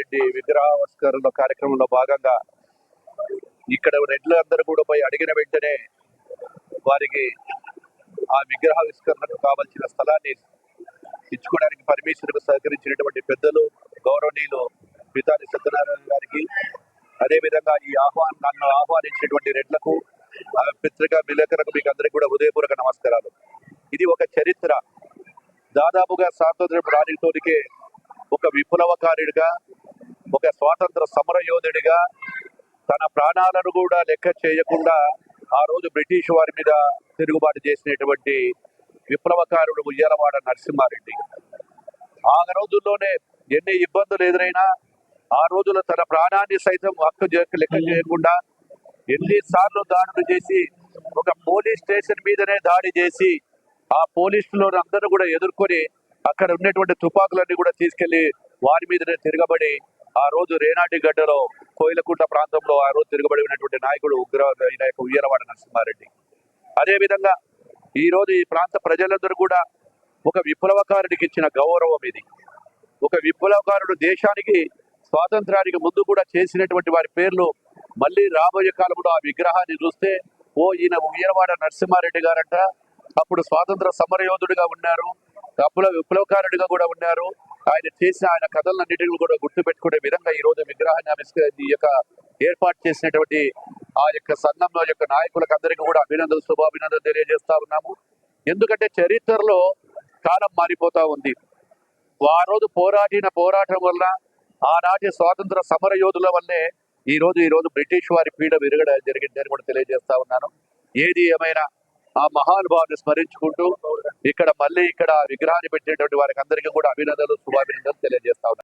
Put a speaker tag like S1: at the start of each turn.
S1: రెడ్డి విగ్రహావిష్కరణ కార్యక్రమంలో భాగంగా ఇక్కడ రెడ్లందరూ కూడా పోయి అడిగిన వెంటనే వారికి ఆ విగ్రహావిష్కరణకు కావలసిన స్థలాన్ని ఇచ్చుకోవడానికి పర్మిషన్ సహకరించినటువంటి పెద్దలు గౌరవనీయులు పితాని సత్యనారాయణ గారికి, అదేవిధంగా ఈ నన్ను ఆహ్వానించినటువంటి రెడ్లకు, పత్రికా విలేకరులకు మీకు అందరికీ కూడా హృదయపూర్వక నమస్కారాలు. ఇది ఒక చరిత్ర. దాదాపుగా స్వాతంత్ర్యం రానితోనికే ఒక విప్లవకారుడిగా, ఒక స్వాతంత్ర సమర యోధుడిగా తన ప్రాణాలను కూడా లెక్క చేయకుండా ఆ రోజు బ్రిటిష్ వారి మీద తిరుగుబాటు చేసినటువంటి విప్లవకారుడు ఉయ్యాలవాడ నరసింహారెడ్డి. ఆ రోజుల్లోనే ఎన్ని ఇబ్బందులు ఎదురైనా ఆ రోజులో తన ప్రాణాన్ని సైతం లెక్క చేయకుండా ఎన్నిసార్లు దాడులు చేసి ఒక పోలీస్ స్టేషన్ మీదనే దాడి చేసి ఆ పోలీసులు అందరూ కూడా ఎదుర్కొని అక్కడ ఉన్నటువంటి తుపాకులన్నీ కూడా తీసుకెళ్లి వారి మీదనే తిరగబడి ఆ రోజు రేనాటి గడ్డలో కోయిలకుంట ప్రాంతంలో ఆ రోజు తిరగబడి ఉన్నటువంటి నాయకుడు ఉయ్యాలవాడ నరసింహారెడ్డి. అదేవిధంగా ఈ రోజు ఈ ప్రాంత ప్రజలందరూ కూడా ఒక విప్లవకారుడికి ఇచ్చిన గౌరవం ఇది. ఒక విప్లవకారుడు దేశానికి స్వాతంత్రానికి ముందు కూడా చేసినటువంటి వారి పేర్లు మళ్ళీ రాబోయే కాలంలో ఆ విగ్రహాన్ని చూస్తే ఈయన ఉయ్యాలవాడ నరసింహారెడ్డి గారంట అప్పుడు స్వాతంత్ర సమరయోధుడిగా ఉన్నారు, విప్లవకారుడిగా కూడా ఉన్నారు. ఆయన కథలన్నిటిని కూడా గుర్తు పెట్టుకునే విధంగా ఈ రోజు విగ్రహాన్ని ఈ యొక్క ఏర్పాటు చేసినటువంటి ఆ యొక్క సంఘంలో యొక్క నాయకులకు అందరికీ కూడా శుభాభినందనలు తెలియజేస్తా ఉన్నాము. ఎందుకంటే చరిత్రలో కాలం మారిపోతా ఉంది. ఆ రోజు పోరాటం వల్ల ఆనాటి స్వాతంత్ర సమర యోధుల వల్లే ఈ రోజు బ్రిటిష్ వారి పీడ విరగడం జరిగిందని కూడా తెలియజేస్తా ఉన్నాను. ఏది ఏమైనా ఆ మహానుభావుని స్మరించుకుంటూ ఇక్కడ విగ్రహాన్ని పెట్టినటువంటి వారికి అందరికీ కూడా శుభాభినందనలు తెలియజేస్తా ఉన్నాను.